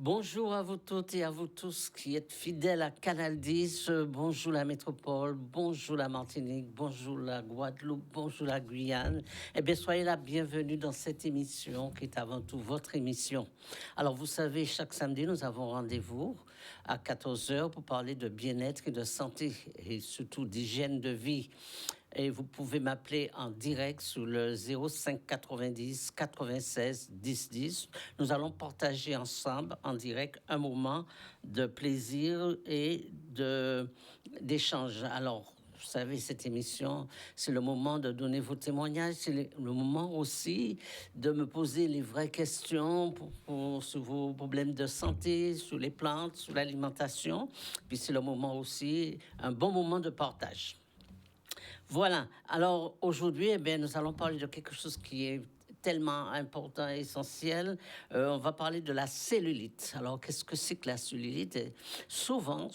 Bonjour à vous toutes et à vous tous qui êtes fidèles à Canal 10. Bonjour la métropole, bonjour la Martinique, bonjour la Guadeloupe, bonjour la Guyane. Eh bien, soyez la bienvenue dans cette émission qui est avant tout votre émission. Alors, vous savez, chaque samedi, nous avons rendez-vous à 14 heures pour parler de bien-être et de santé et surtout d'hygiène de vie. Et vous pouvez m'appeler en direct sur le 05 90 96 10 10. Nous allons partager ensemble en direct un moment de plaisir et d'échange. Alors, vous savez, cette émission, c'est le moment de donner vos témoignages. C'est le moment aussi de me poser les vraies questions sur vos problèmes de santé, sur les plantes, sur l'alimentation. Puis c'est le moment aussi, un bon moment de partage. Voilà. Alors aujourd'hui, nous allons parler de quelque chose qui est tellement important et essentiel. On va parler de la cellulite. Alors, qu'est-ce que c'est que la cellulite? Souvent,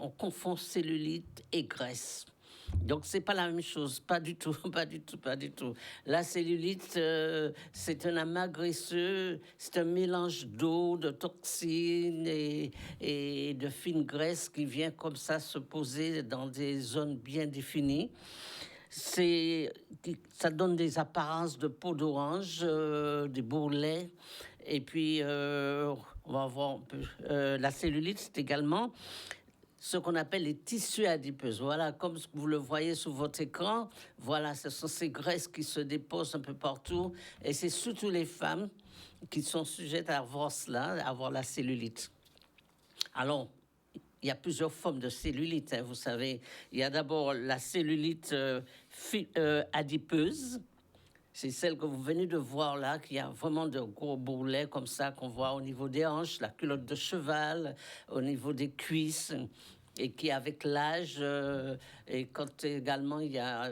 on confond cellulite et graisse. Donc, c'est pas la même chose, pas du tout, pas du tout, pas du tout. La cellulite, c'est un amas graisseux, c'est un mélange d'eau, de toxines et de fines graisses qui vient comme ça se poser dans des zones bien définies. Ça donne des apparences de peau d'orange, des bourrelets. Et puis, on va voir un peu. La cellulite, c'est également ce qu'on appelle les tissus adipeux. Voilà, comme vous le voyez sur votre écran, voilà, ce sont ces graisses qui se déposent un peu partout. Et c'est surtout les femmes qui sont sujettes à avoir cela, à avoir la cellulite. Alors, il y a plusieurs formes de cellulite, hein, vous savez. Il y a d'abord la cellulite adipeuse. C'est celle que vous venez de voir là, qui a vraiment de gros bourrelets comme ça qu'on voit au niveau des hanches, la culotte de cheval, au niveau des cuisses, et qui avec l'âge, et quand également il y a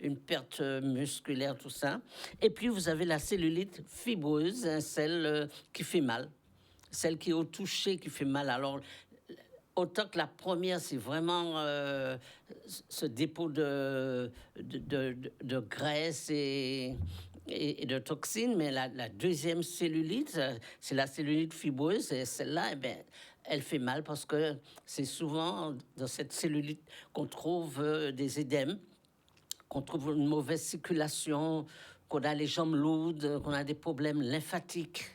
une perte musculaire, tout ça. Et puis vous avez la cellulite fibreuse, hein, celle qui fait mal, celle qui est au toucher qui fait mal. Alors, autant que la première, c'est vraiment ce dépôt de graisse et de toxines, mais la deuxième cellulite, c'est la cellulite fibreuse, et celle-là, elle fait mal parce que c'est souvent dans cette cellulite qu'on trouve des édèmes, qu'on trouve une mauvaise circulation, qu'on a les jambes lourdes, qu'on a des problèmes lymphatiques.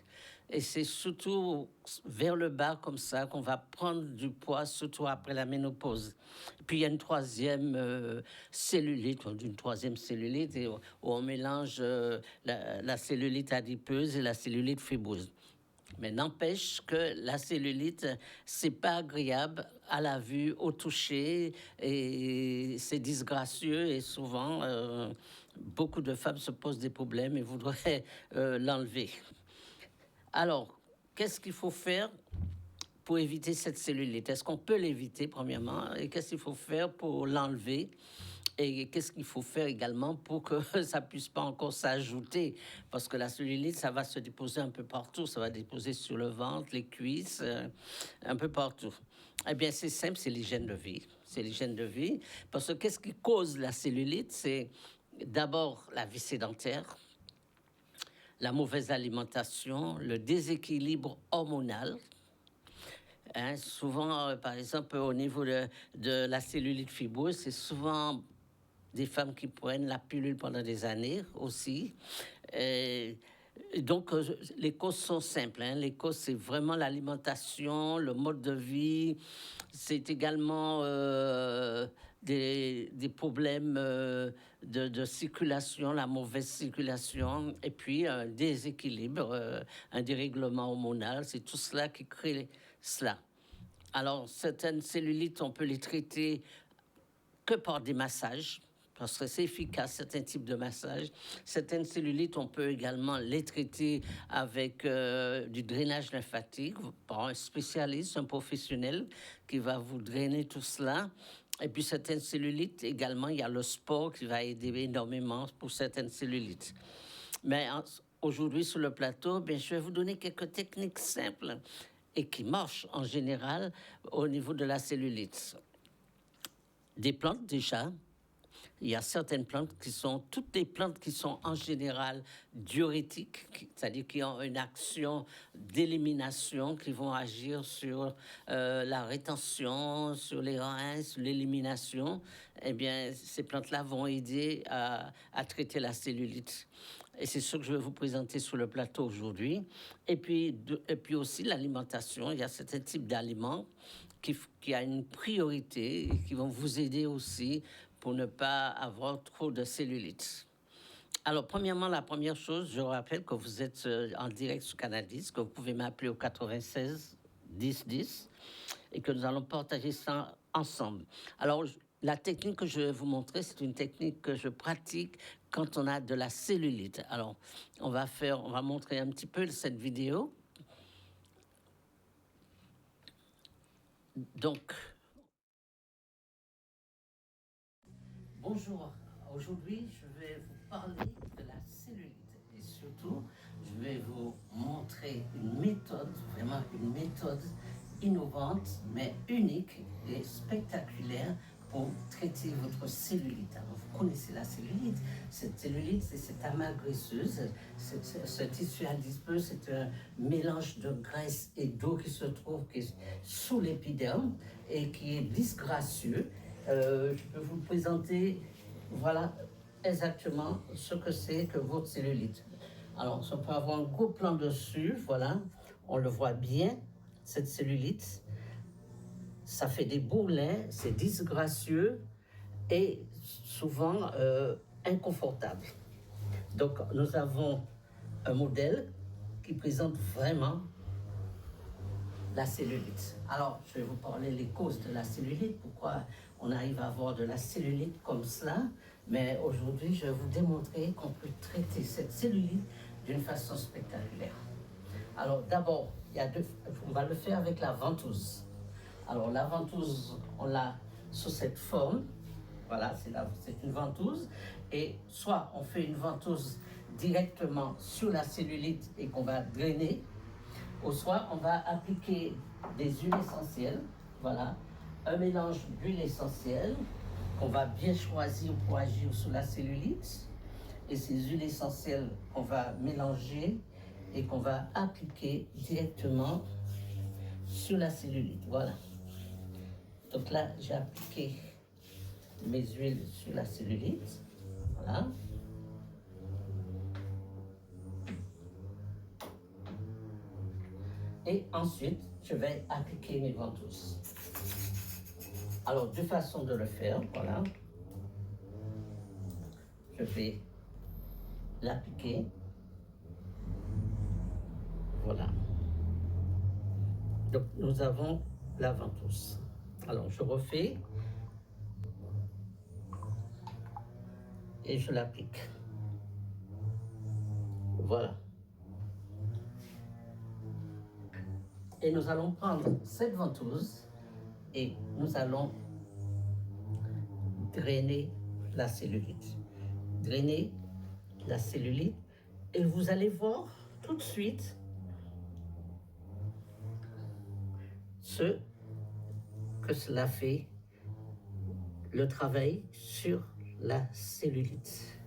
Et c'est surtout vers le bas comme ça qu'on va prendre du poids, surtout après la ménopause. Et puis il y a une troisième cellulite, une troisième cellulite où on mélange la cellulite adipeuse et la cellulite fibreuse. Mais n'empêche que la cellulite, c'est pas agréable à la vue, au toucher, et c'est disgracieux. Et souvent, beaucoup de femmes se posent des problèmes et voudraient l'enlever. Alors, qu'est-ce qu'il faut faire pour éviter cette cellulite? Est-ce qu'on peut l'éviter, premièrement? Et qu'est-ce qu'il faut faire pour l'enlever? Et qu'est-ce qu'il faut faire également pour que ça puisse pas encore s'ajouter? Parce que la cellulite, ça va se déposer un peu partout. Ça va déposer sur le ventre, les cuisses, un peu partout. Eh bien, c'est simple, c'est l'hygiène de vie. C'est l'hygiène de vie. Parce que qu'est-ce qui cause la cellulite? C'est d'abord la vie sédentaire, la mauvaise alimentation, le déséquilibre hormonal. Hein, souvent, par exemple, au niveau de la cellulite fibreuse, c'est souvent des femmes qui prennent la pilule pendant des années aussi. Donc, les causes sont simples. Hein. Les causes, c'est vraiment l'alimentation, le mode de vie. C'est également des problèmes de circulation, la mauvaise circulation, et puis un déséquilibre, un dérèglement hormonal. C'est tout cela qui crée cela. Alors, certaines cellulites, on peut les traiter que par des massages, parce que c'est efficace, certains types de massages. Certaines cellulites, on peut également les traiter avec du drainage lymphatique par un spécialiste, un professionnel qui va vous drainer tout cela. Et puis certaines cellulites, également, il y a le sport qui va aider énormément pour certaines cellulites. Mais aujourd'hui, sur le plateau, je vais vous donner quelques techniques simples et qui marchent en général au niveau de la cellulite. Des plantes déjà, il y a certaines plantes qui sont, toutes les plantes qui sont en général diurétiques, c'est-à-dire qui ont une action d'élimination, qui vont agir sur la rétention, sur les reins, sur l'élimination, eh bien, ces plantes-là vont aider à traiter la cellulite. Et c'est ce que je vais vous présenter sur le plateau aujourd'hui. Et puis aussi l'alimentation. Il y a certains types d'aliments qui a une priorité et qui vont vous aider aussi pour ne pas avoir trop de cellulite. Alors, premièrement, la première chose, je rappelle que vous êtes en direct sur Canal 10, que vous pouvez m'appeler au 96 10 10 et que nous allons partager ça ensemble. Alors, la technique que je vais vous montrer, c'est une technique que je pratique quand on a de la cellulite. Alors, on va montrer un petit peu cette vidéo. Donc, bonjour. Aujourd'hui, je vais vous parler de la cellulite et surtout, je vais vous montrer une méthode, vraiment une méthode innovante, mais unique et spectaculaire pour traiter votre cellulite. Alors, vous connaissez la cellulite. Cette cellulite, c'est cette amas graisseuse. Ce tissu adipeux, c'est un mélange de graisse et d'eau qui se trouve sous l'épiderme et qui est disgracieux. Je peux vous présenter, voilà, exactement ce que c'est que votre cellulite. Alors, on peut avoir un gros plan dessus, voilà, on le voit bien, cette cellulite. Ça fait des bourrelets, c'est disgracieux et souvent inconfortable. Donc, nous avons un modèle qui présente vraiment la cellulite. Alors, je vais vous parler des causes de la cellulite, pourquoi on arrive à avoir de la cellulite comme cela. Mais aujourd'hui, je vais vous démontrer qu'on peut traiter cette cellulite d'une façon spectaculaire. Alors, d'abord, on va le faire avec la ventouse. Alors, la ventouse, on l'a sous cette forme. Voilà, c'est une ventouse. Et soit on fait une ventouse directement sur la cellulite et qu'on va drainer, ou soit on va appliquer des huiles essentielles. Voilà, un mélange d'huile essentielle qu'on va bien choisir pour agir sur la cellulite. Et ces huiles essentielles qu'on va mélanger et qu'on va appliquer directement sur la cellulite. Voilà. Donc là, j'ai appliqué mes huiles sur la cellulite. Voilà. Et ensuite, je vais appliquer mes ventouses. Alors, deux façons de le faire, voilà. Je vais l'appliquer. Voilà. Donc, nous avons la ventouse. Alors, je refais et je l'applique. Voilà. Et nous allons prendre cette ventouse et nous allons drainer la cellulite. Drainer la cellulite et vous allez voir tout de suite ce que cela fait, le travail sur la cellulite.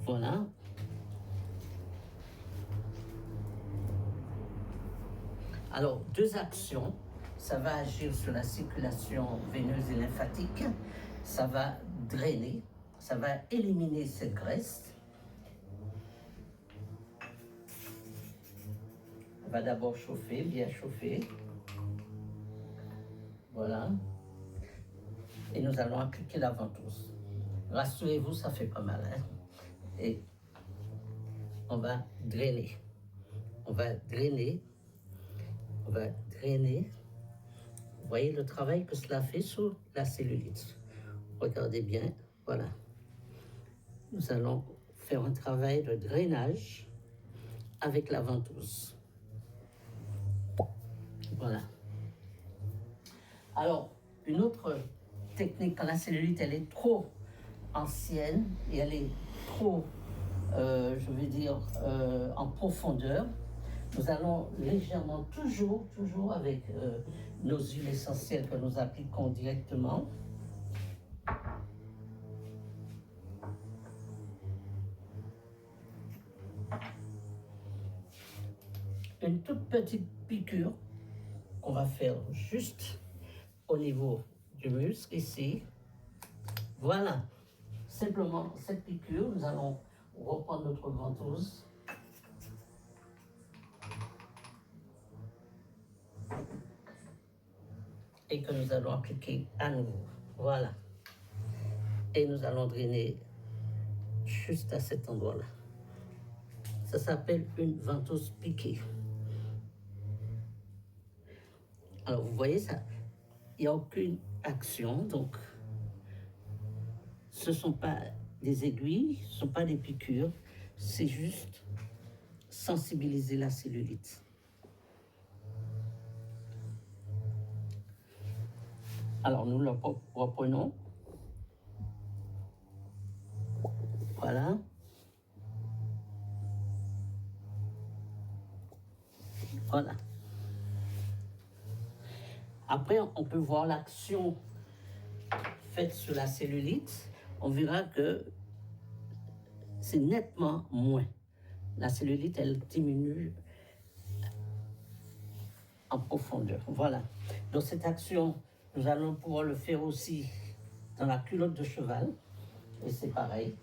Voilà. Alors, deux actions. Ça va agir sur la circulation veineuse et lymphatique. Ça va drainer. Ça va éliminer cette graisse. On va d'abord chauffer, bien chauffer. Voilà. Et nous allons appliquer la ventouse. Rassurez-vous, ça fait pas mal. Hein? Et on va drainer. On va drainer. On va drainer. Vous voyez le travail que cela fait sur la cellulite. Regardez bien, voilà. Nous allons faire un travail de drainage avec la ventouse. Voilà. Alors, une autre technique, quand la cellulite, elle est trop ancienne et elle est trop, je vais dire, en profondeur, Nous allons légèrement, toujours avec nos huiles essentielles que nous appliquons directement. Une toute petite piqûre qu'on va faire juste au niveau du muscle ici. Voilà. Simplement cette piqûre, nous allons reprendre notre ventouse. Et que nous allons appliquer à nouveau. Voilà. Et nous allons drainer juste à cet endroit-là. Ça s'appelle une ventouse piquée. Alors, vous voyez ça, il n'y a aucune action, donc ce ne sont pas des aiguilles, ce ne sont pas des piqûres, c'est juste sensibiliser la cellulite. Alors, nous le reprenons. Voilà. Voilà. Après, on peut voir l'action faite sur la cellulite. On verra que c'est nettement moins. La cellulite, elle diminue en profondeur. Voilà. Donc, cette action, nous allons pouvoir le faire aussi dans la culotte de cheval. Et c'est pareil.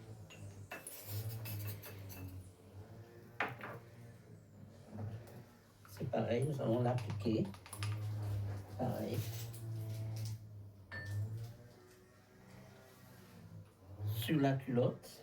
C'est pareil, nous allons l'appliquer. Pareil. Sur la culotte.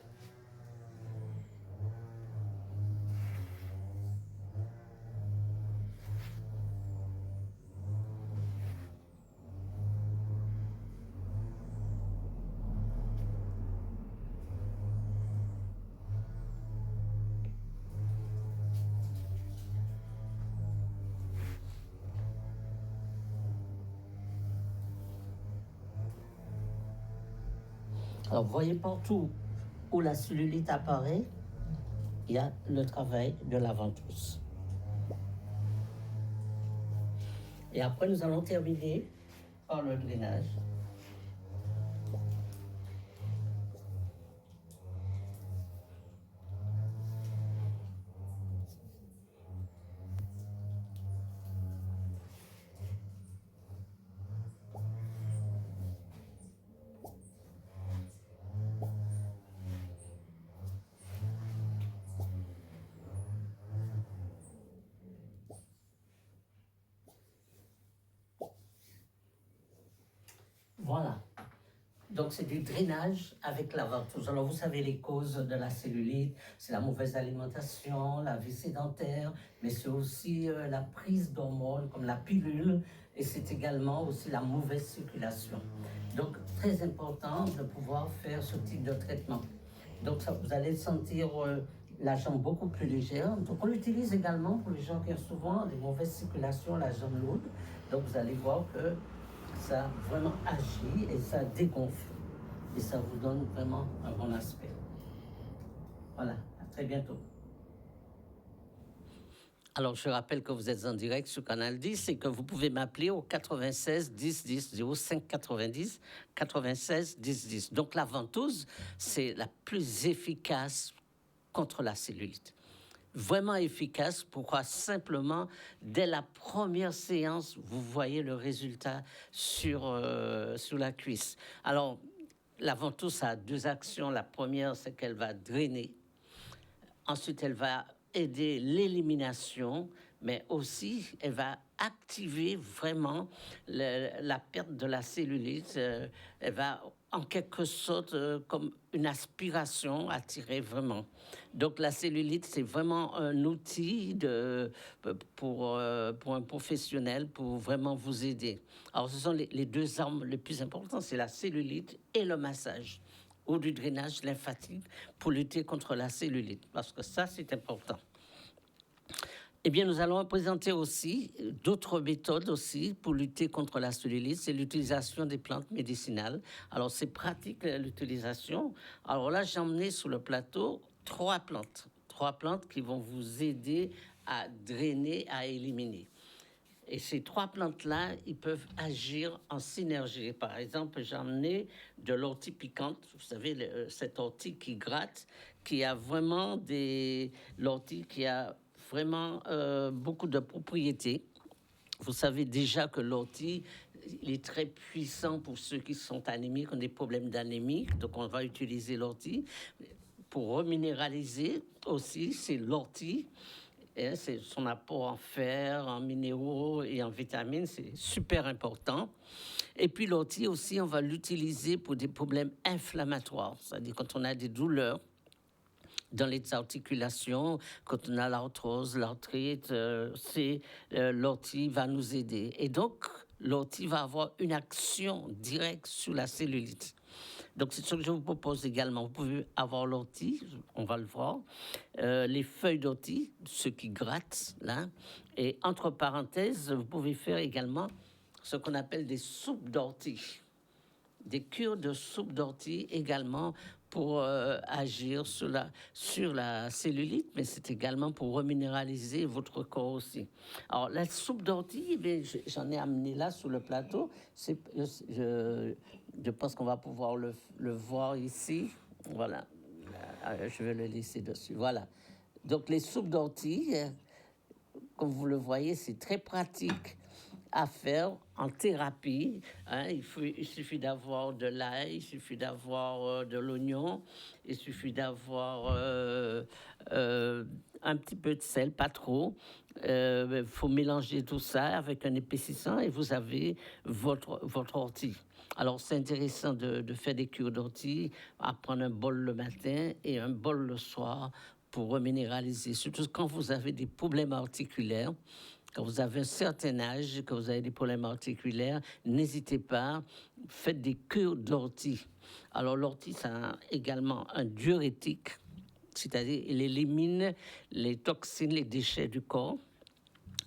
Alors, vous voyez partout où la cellulite apparaît, il y a le travail de la ventouse. Et après, nous allons terminer par le drainage. Voilà. Donc, c'est du drainage avec la ventouse. Alors, vous savez, les causes de la cellulite, c'est la mauvaise alimentation, la vie sédentaire, mais c'est aussi la prise d'hormones comme la pilule, et c'est également aussi la mauvaise circulation. Donc, très important de pouvoir faire ce type de traitement. Donc, ça, vous allez sentir la jambe beaucoup plus légère. Donc, on l'utilise également pour les gens qui ont souvent des mauvaises circulations, la jambe lourde. Donc, vous allez voir que ça vraiment agit et ça dégonfle. Et ça vous donne vraiment un bon aspect. Voilà, à très bientôt. Alors, je rappelle que vous êtes en direct sur Canal 10 et que vous pouvez m'appeler au 96 10 10 05 90 96 10 10. Donc, la ventouse, c'est la plus efficace contre la cellulite. Vraiment efficace. Pourquoi? Simplement, dès la première séance, vous voyez le résultat sur la cuisse. Alors, la ventouse a deux actions. La première, c'est qu'elle va drainer. Ensuite, elle va aider l'élimination, mais aussi, elle va activer vraiment la perte de la cellulite. Elle va, en quelque sorte, comme une aspiration, attirer vraiment. Donc, la cellulite, c'est vraiment un outil pour un professionnel pour vraiment vous aider. Alors, ce sont les deux armes les plus importantes, c'est la cellulite et le massage ou du drainage lymphatique pour lutter contre la cellulite, parce que ça, c'est important. Eh bien, nous allons présenter aussi d'autres méthodes aussi pour lutter contre la cellulite. C'est l'utilisation des plantes médicinales. Alors, c'est pratique l'utilisation. Alors là, j'ai emmené sur le plateau trois plantes qui vont vous aider à drainer, à éliminer. Et ces trois plantes-là, ils peuvent agir en synergie. Par exemple, j'en ai de l'ortie piquante, vous savez, cette ortie qui gratte, qui a vraiment l'ortie qui a vraiment beaucoup de propriétés. Vous savez déjà que l'ortie, il est très puissant pour ceux qui sont anémiques, qui ont des problèmes d'anémie. Donc, on va utiliser l'ortie. Pour reminéraliser aussi, c'est l'ortie. Et c'est son apport en fer, en minéraux et en vitamines, c'est super important. Et puis l'ortie aussi, on va l'utiliser pour des problèmes inflammatoires, c'est-à-dire quand on a des douleurs dans les articulations, quand on a l'arthrose, l'arthrite, l'ortie va nous aider. Et donc, l'ortie va avoir une action directe sur la cellulite. Donc, c'est ce que je vous propose également. Vous pouvez avoir l'ortie, on va le voir, les feuilles d'ortie, ceux qui grattent, là. Et entre parenthèses, vous pouvez faire également ce qu'on appelle des soupes d'ortie. Des cures de soupe d'ortie également pour agir sur la cellulite, mais c'est également pour reminéraliser votre corps aussi. Alors, la soupe d'ortie, eh j'en ai amené là sur le plateau. Je pense qu'on va pouvoir le voir ici. Voilà. Je vais le laisser dessus. Voilà. Donc, les soupes d'ortie, comme vous le voyez, c'est très pratique à faire en thérapie. Hein. Il suffit d'avoir de l'ail, il suffit d'avoir de l'oignon, il suffit d'avoir un petit peu de sel, pas trop. Il faut mélanger tout ça avec un épaississant et vous avez votre ortie. Alors, c'est intéressant de faire des cures d'ortie, à prendre un bol le matin et un bol le soir pour reminéraliser, surtout quand vous avez des problèmes articulaires. Quand vous avez un certain âge, que vous avez des problèmes articulaires, n'hésitez pas, faites des cures d'ortie. Alors l'ortie, ça a également un diurétique, c'est-à-dire il élimine les toxines, les déchets du corps.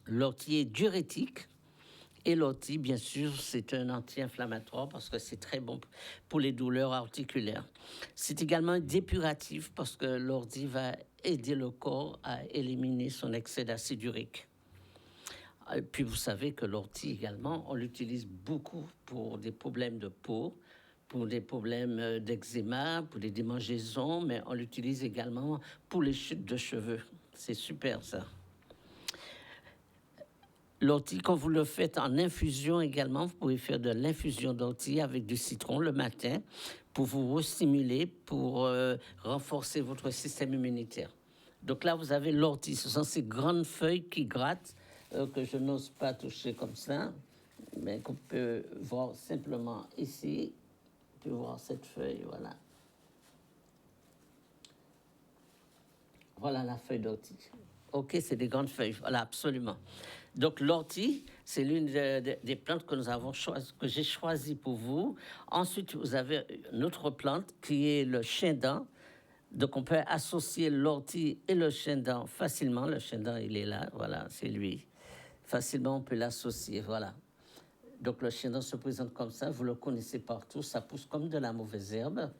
L'ortie est diurétique. Et l'ortie, bien sûr, c'est un anti-inflammatoire parce que c'est très bon pour les douleurs articulaires. C'est également dépuratif parce que l'ortie va aider le corps à éliminer son excès d'acide urique. Et puis vous savez que l'ortie également, on l'utilise beaucoup pour des problèmes de peau, pour des problèmes d'eczéma, pour des démangeaisons, mais on l'utilise également pour les chutes de cheveux. C'est super ça. L'ortie, quand vous le faites en infusion également, vous pouvez faire de l'infusion d'ortie avec du citron le matin pour vous restimuler, pour renforcer votre système immunitaire. Donc là, vous avez l'ortie. Ce sont ces grandes feuilles qui grattent, que je n'ose pas toucher comme ça, mais qu'on peut voir simplement ici. On peut voir cette feuille, voilà. Voilà la feuille d'ortie. Ok, c'est des grandes feuilles, voilà, absolument. Donc l'ortie, c'est l'une des plantes que nous avons que j'ai choisi pour vous. Ensuite, vous avez une autre plante qui est le chien-dent. Donc on peut associer l'ortie et le chien-dent facilement. Le chien-dent, il est là, voilà, c'est lui. Facilement, on peut l'associer, voilà. Donc le chien-dent se présente comme ça, vous le connaissez partout, ça pousse comme de la mauvaise herbe.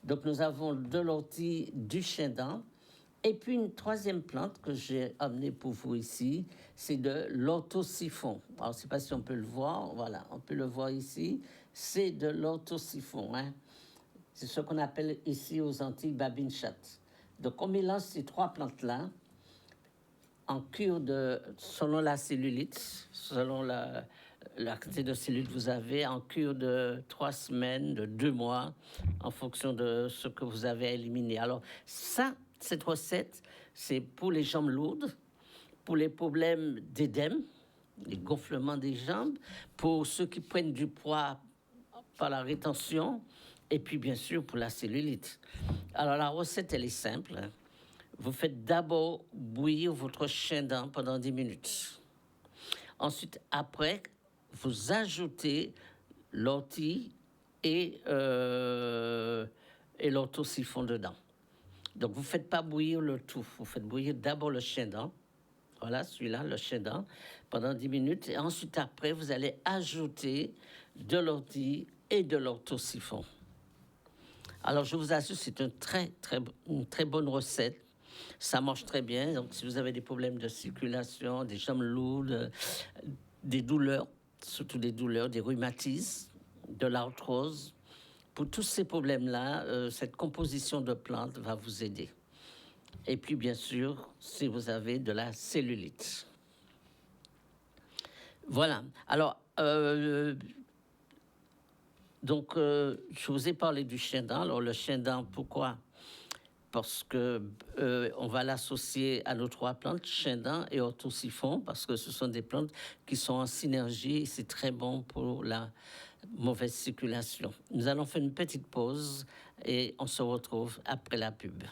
Donc nous avons de l'ortie, du chien-dent. Et puis une troisième plante que j'ai amenée pour vous ici, c'est de l'orthosiphon. Alors je ne sais pas si on peut le voir, voilà, on peut le voir ici. C'est de l'orthosiphon, hein. C'est ce qu'on appelle ici aux Antilles babine chatte. Donc on mélange ces trois plantes-là en cure selon la cellulite, selon la quantité de cellules que vous avez, en cure de 3 semaines, de 2 mois, en fonction de ce que vous avez éliminé. Alors ça, cette recette, c'est pour les jambes lourdes, pour les problèmes d'édème, les gonflements des jambes, pour ceux qui prennent du poids par la rétention, et puis bien sûr pour la cellulite. Alors la recette, elle est simple, hein. Vous faites d'abord bouillir votre chien-dent pendant 10 minutes. Ensuite, après, vous ajoutez l'ortie et l'orthosiphon dedans. Donc, vous ne faites pas bouillir le tout. Vous faites bouillir d'abord le chien-dent. Voilà, celui-là, le chien-dent, pendant 10 minutes. Et ensuite, après, vous allez ajouter de l'ortie et de l'orthosiphon. Alors, je vous assure, c'est une très bonne recette. Ça marche très bien. Donc, si vous avez des problèmes de circulation, des jambes lourdes, des douleurs, surtout des douleurs, des rhumatismes, de l'arthrose, pour tous ces problèmes-là, cette composition de plantes va vous aider. Et puis, bien sûr, si vous avez de la cellulite. Voilà. Alors, donc, je vous ai parlé du chien dent. Alors, le chien dent, pourquoi? Parce que on va l'associer à nos 3 plantes, chien dent et orthosiphon, parce que ce sont des plantes qui sont en synergie et c'est très bon pour la mauvaise circulation. Nous allons faire une petite pause et on se retrouve après la pub.